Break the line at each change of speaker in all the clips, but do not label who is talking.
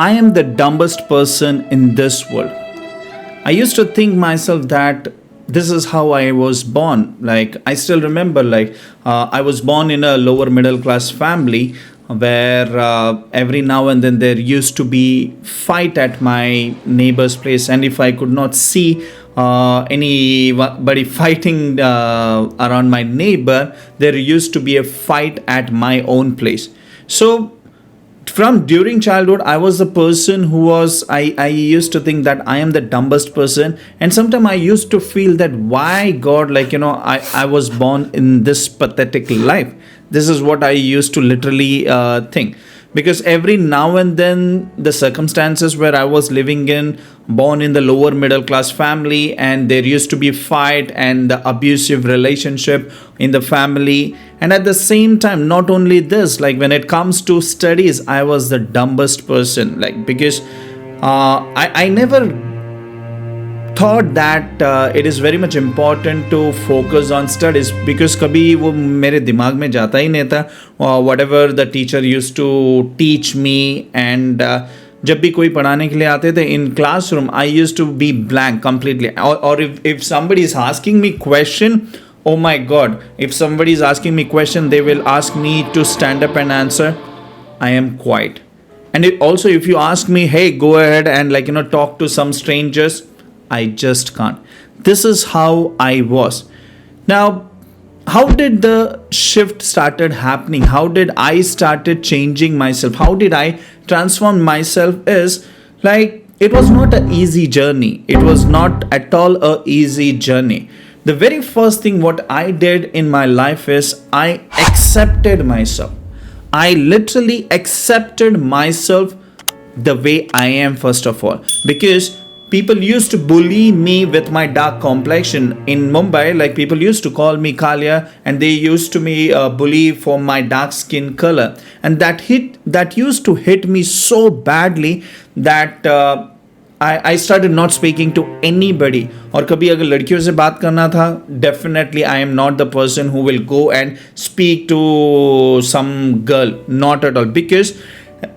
I am the dumbest person in this world. I used to think myself that this is how I was born. Like I still remember, I was born in a lower middle class family where every now and then there used to be fight at my neighbor's place, and if I could not see anybody fighting around my neighbor, there used to be a fight at my own place. So from during childhood, I was the person who was I used to think that I am the dumbest person, and sometimes I used to feel that why God, I was born in this pathetic life. This is what I used to literally think, because every now and then the circumstances where I was living in, born in the lower middle class family, and there used to be fight and the abusive relationship in the family. And at the same time, not only this, like when it comes to studies, I was the dumbest person, like because I never thought that it is very much important to focus on studies, because कभी वो मेरे दिमाग में जाता ही नहीं था whatever the teacher used to teach me. And जब भी कोई पढ़ाने के लिए आते थे in classroom, I used to be blank completely. Or if somebody is asking me question, oh my God, if somebody is asking me question, they will ask me to stand up and answer. I am quiet. And also if you ask me, hey, go ahead and talk to some strangers, I just can't. This is how I was. Now, how did the shift started happening? How did I started changing myself? How did I transform myself? Is like it was not an easy journey. It was not at all a easy journey. The very first thing what I did in my life is I accepted myself. I literally accepted myself the way I am, first of all, because people used to bully me with my dark complexion in Mumbai. Like people used to call me Kalia, and they used to me bully for my dark skin color, and that used to hit me so badly that I started not speaking to anybody. और कभी अगर लड़कियों से बात करना था, definitely I am not the person who will go and speak to some girl, not at all, because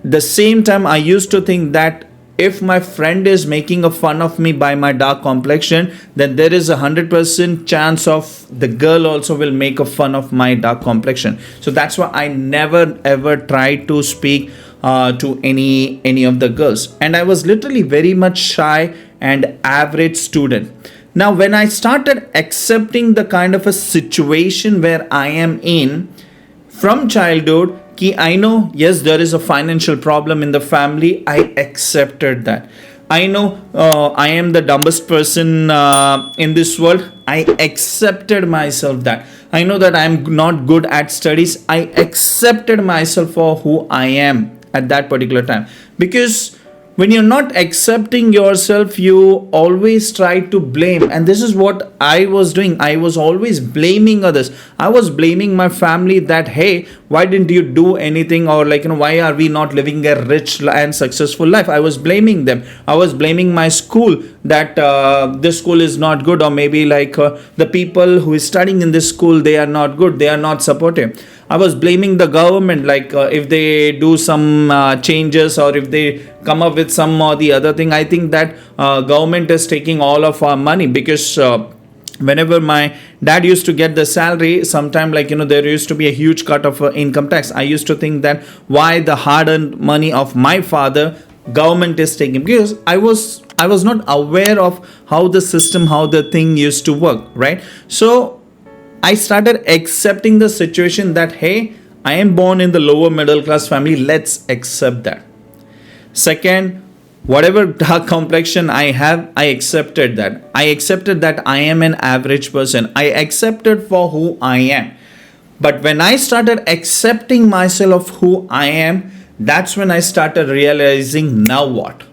the same time I used to think that if my friend is making a fun of me by my dark complexion, then there is 100% chance of the girl also will make a fun of my dark complexion. So that's why I never ever tried to speak to any of the girls, and I was literally very much shy and average student. Now when I started accepting the kind of a situation where I am in from childhood, I know, yes, there is a financial problem in the family. I accepted that. I know I am the dumbest person in this world. I accepted myself that. I know that I am not good at studies. I accepted myself for who I am at that particular time. Because when you're not accepting yourself, you always try to blame. And this is what I was doing. I was always blaming others. I was blaming my family that, hey, why didn't you do anything? Or why are we not living a rich and successful life? I was blaming them. I was blaming my school that this school is not good. Or maybe the people who is studying in this school, they are not good. They are not supportive. I was blaming the government, if they do some changes, or if they come up with some or the other thing. I think that government is taking all of our money, because whenever my dad used to get the salary, sometime there used to be a huge cut of income tax. I used to think that why the hard-earned money of my father government is taking, because I was not aware of how the system, how the thing used to work, right? So I started accepting the situation that, hey, I am born in the lower middle class family. Let's accept that. Second, whatever dark complexion I have, I accepted that. I accepted that I am an average person. I accepted for who I am. But when I started accepting myself of who I am, that's when I started realizing, now what?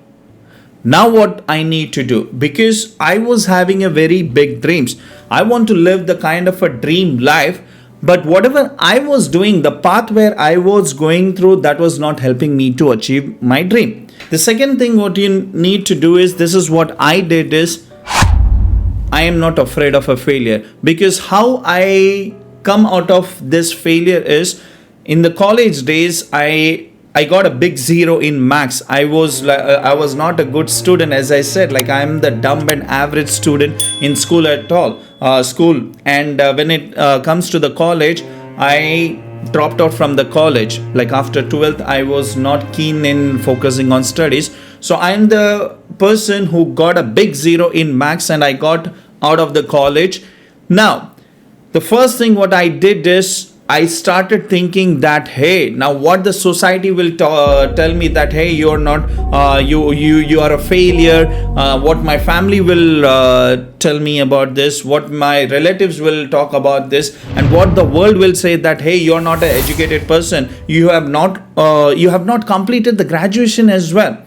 Now what I need to do, because I was having a very big dreams. I want to live the kind of a dream life, but whatever I was doing, the path where I was going through, that was not helping me to achieve my dream. The second thing what you need to do is, this is what I did is, I am not afraid of a failure, because how I come out of this failure is, in the college days, I I got a big zero in maths. I was not a good student, as I said. Like I am the dumb and average student in school at all. School, and when it comes to the college, I dropped out from the college. Like after 12th, I was not keen in focusing on studies. So I am the person who got a big zero in maths, and I got out of the college. Now, the first thing what I did is I started thinking that, hey, now what the society will tell me, that hey, you're not you are a failure. What my family will tell me about this, what my relatives will talk about this, and what the world will say, that hey, you're not an educated person, you have not completed the graduation as well.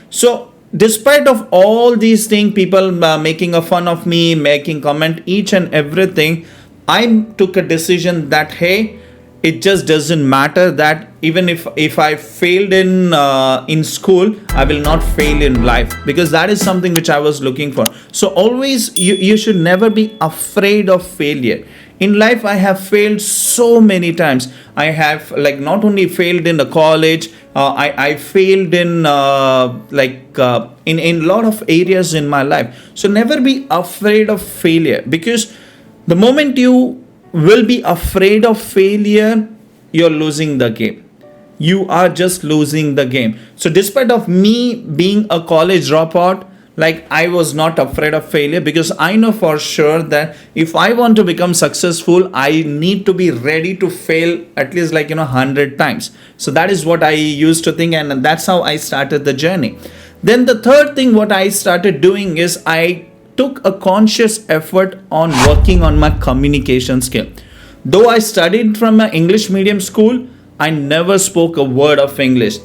So despite of all these things, people making a fun of me, making comment each and everything, I took a decision that hey, it just doesn't matter, that even if I failed in school, I will not fail in life, because that is something which I was looking for. So always you should never be afraid of failure. In life, I have failed so many times. I have like not only failed in the college, I failed in in a lot of areas in my life. So never be afraid of failure, because the moment you will be afraid of failure, you're losing the game. You are just losing the game. So despite of me being a college dropout, like I was not afraid of failure, because I know for sure that if I want to become successful, I need to be ready to fail at least 100 times. So that is what I used to think, and that's how I started the journey. Then the third thing what I started doing is I took a conscious effort on working on my communication skill. Though I studied from an English medium school, I never spoke a word of English.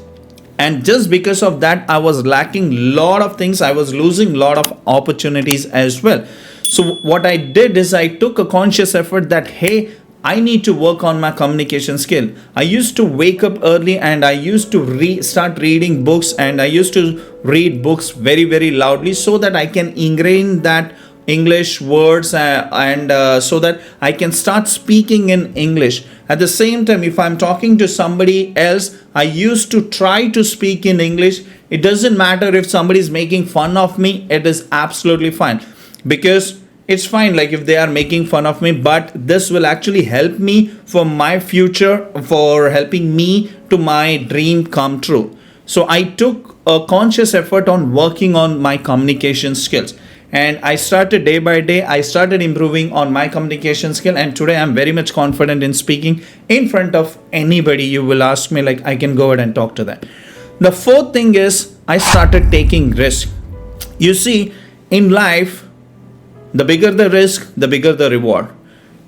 And just because of that, I was lacking a lot of things. I was losing a lot of opportunities as well. So what I did is I took a conscious effort that, hey, I need to work on my communication skill. I used to wake up early, and I used to start reading books, and I used to read books very, very loudly, so that I can ingrain that English words and so that I can start speaking in English. At the same time, if I'm talking to somebody else, I used to try to speak in English. It doesn't matter if somebody is making fun of me, it is absolutely fine, because it's fine like if they are making fun of me, but this will actually help me for my future, for helping me to my dream come true. So I took a conscious effort on working on my communication skills, and I started day by day, I started improving on my communication skill, and today I'm very much confident in speaking in front of anybody. You will ask me, like I can go ahead and talk to them. The fourth thing is I started taking risk. You see, in life, the bigger the risk, the bigger the reward.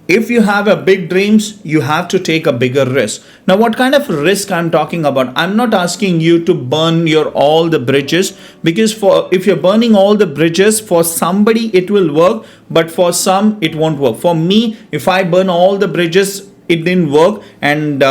If you have a big dreams, you have to take a bigger risk. Now, what kind of risk I'm talking about? I'm not asking you to burn your all the bridges, because if you're burning all the bridges, for somebody it will work, but for some it won't work. For me, if I burn all the bridges, it didn't work, and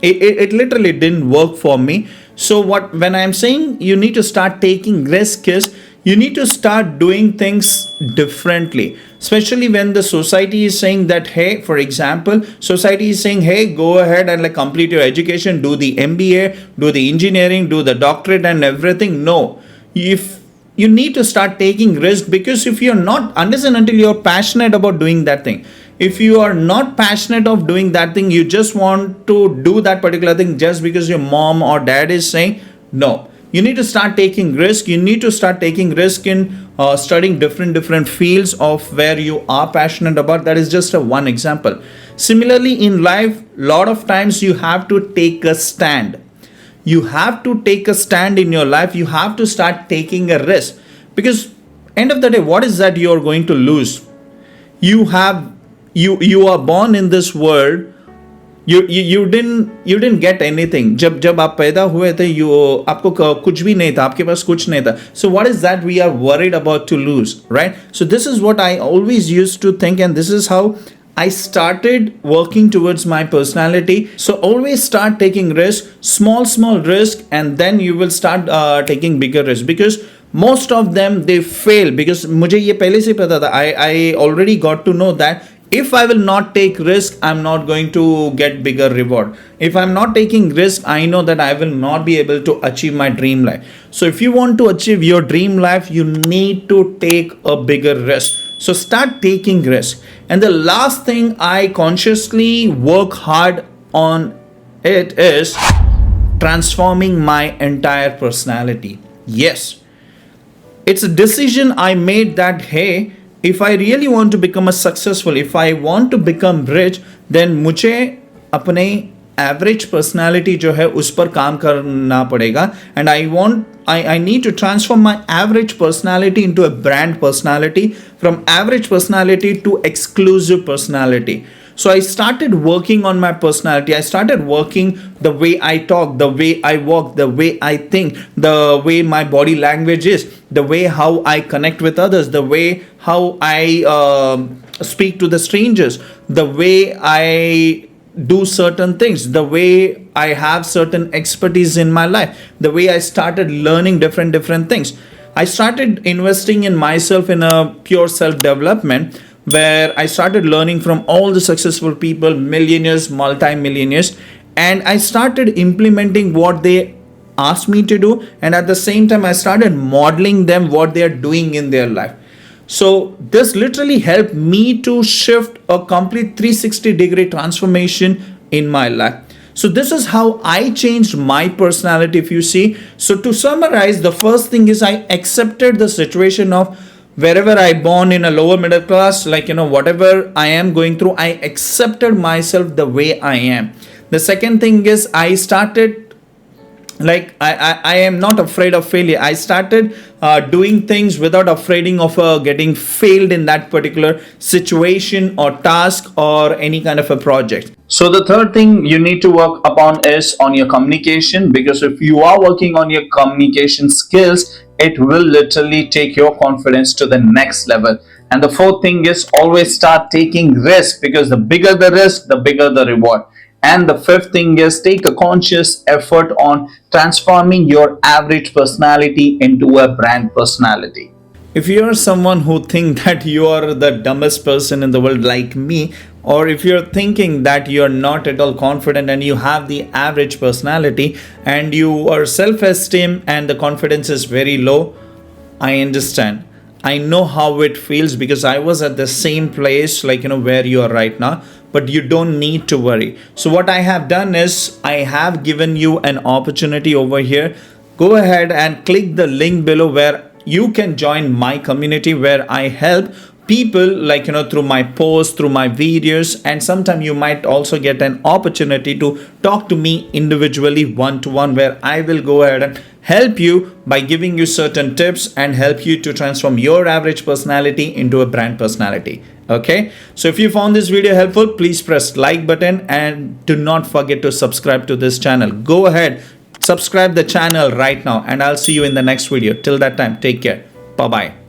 it literally didn't work for me. So when I'm saying you need to start taking risk is, you need to start doing things differently, especially when the society is saying that, hey, for example, society is saying, hey, go ahead and like complete your education, do the MBA, do the engineering, do the doctorate and everything. No, if you need to start taking risk, because if you're not, unless and until you're passionate about doing that thing, if you are not passionate of doing that thing, you just want to do that particular thing just because your mom or dad is saying, no. You need to start taking risk. You need to start taking risk in studying different fields of where you are passionate about. That is just one example. Similarly, in life, lot of times you have to take a stand. You have to take a stand in your life. You have to start taking a risk, because end of the day, what is that you are going to lose? You are born in this world. You didn't get anything. जब आप पैदा हुए थे, आपको कुछ भी नहीं था, आपके पास कुछ नहीं था. So what is that we are worried about to lose, right? So this is what I always used to think, and this is how I started working towards my personality. So always start taking risk, small risk, and then you will start taking bigger risk, because most of them they fail. Because मुझे ये पहले से पता था, I already got to know that If I will not take risk, I'm not going to get bigger reward. If I'm not taking risk, I know that I will not be able to achieve my dream life. So if you want to achieve your dream life, you need to take a bigger risk. So start taking risk. And the last thing I consciously work hard on it is transforming my entire personality. Yes, it's a decision I made that, hey, if I really want to become a successful, if I want to become rich, then मुझे अपने average personality जो है उस पर काम करना पड़ेगा. And I need to transform my average personality into a brand personality, from average personality to exclusive personality. So I started working on my personality. I started working the way I talk, the way I walk, the way I think, the way my body language is, the way how I connect with others, the way how I speak to the strangers, the way I do certain things, the way I have certain expertise in my life, the way I started learning different things. I started investing in myself in a pure self development, where I started learning from all the successful people, millionaires, multi-millionaires, and I started implementing what they asked me to do, and at the same time I started modeling them what they are doing in their life. So this literally helped me to shift a complete 360-degree transformation in my life. So this is how I changed my personality, if you see. So to summarize, the first thing is I accepted the situation of wherever I born in a lower middle class, like, whatever I am going through, I accepted myself the way I am. The second thing is I started, like, I am not afraid of failure. I started doing things without afraid of getting failed in that particular situation or task or any kind of a project. So the third thing you need to work upon is on your communication, because if you are working on your communication skills, it will literally take your confidence to the next level. And the fourth thing is always start taking risk, because the bigger the risk, the bigger the reward. And the fifth thing is take a conscious effort on transforming your average personality into a brand personality. If you're someone who think that you are the dumbest person in the world like me, or if you're thinking that you're not at all confident and you have the average personality and you are self-esteem and the confidence is very low, I understand. I know how it feels, because I was at the same place, like, where you are right now. But you don't need to worry. So what I have done is I have given you an opportunity over here. Go ahead and click the link below where you can join my community, where I help people, like, through my posts, through my videos, and sometimes you might also get an opportunity to talk to me individually, one-to-one, where I will go ahead and help you by giving you certain tips and help you to transform your average personality into a brand personality. Okay, so if you found this video helpful, please press like button and do not forget to subscribe to this channel. Go ahead, subscribe the channel right now, and I'll see you in the next video. Till that time, take care. Bye bye.